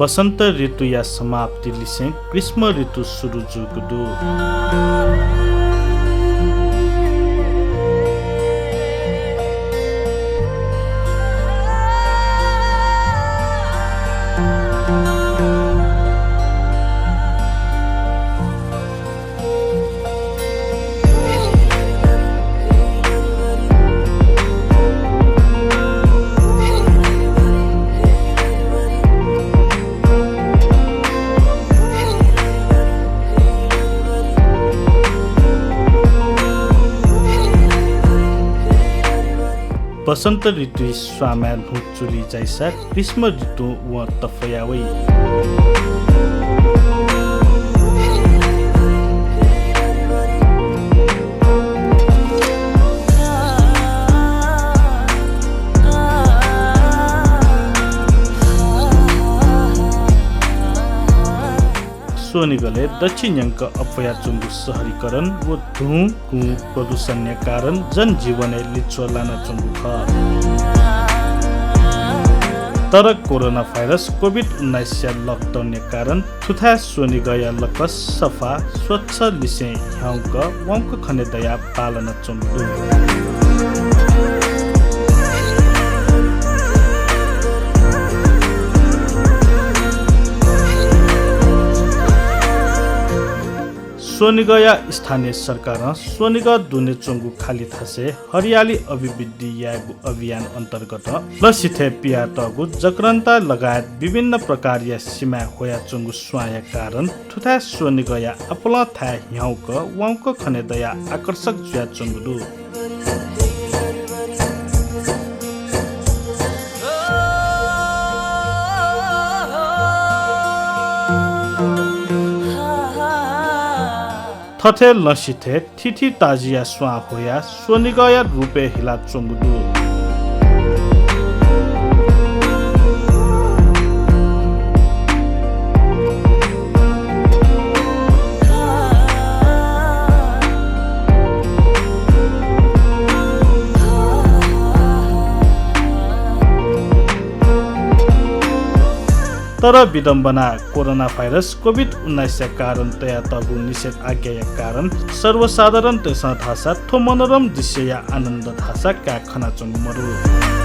बसंत ऋतु या समाप्ति लिसे ग्रीष्म ऋतु सुरु जुगुदु बसंत ऋतु स्वाम्या चुली जैसा ग्रीष्म ऋतु व तफयावै सोनिगले दक्षिण यंक अपया चुंगु शहरीकरण व धुँ प्रदूषण कारण जनजीवन लिचोलान चुंगु ख तर कोरोना भाइरस कोभिड-19 लकडाउन कारण थुथा सोनिगया लकस सफा स्वच्छ लिसे ह्याउक वंक खने दया पालन चुंगु सोनिगया स्थानीय सरकार सोनिग दुने चुंगु खाली थासे हरियाली अभिवृद्धि यागु अभियान अन्तर्गत लसिथे पिया तगु जक्रन्ता लगायत विभिन्न प्रकारका सीमा होया चुंगु स्वाया कारण थुथा सोनिगया अपला था ह्याउक वंक खने दया आकर्षक जुया चुंगु थथे लसिथे थिथि ताजिया स्वा होया सोनिगया रुपे हिला चुंगुदु तर विडम्बना कोरोना भाइरस कोभिड-19 कारण तया तगु निषेध आज्ञा कारण सर्वसाधारण तेसा थासा थो मनोरम दृश्य या आनन्द थासा का खना चंगु मरु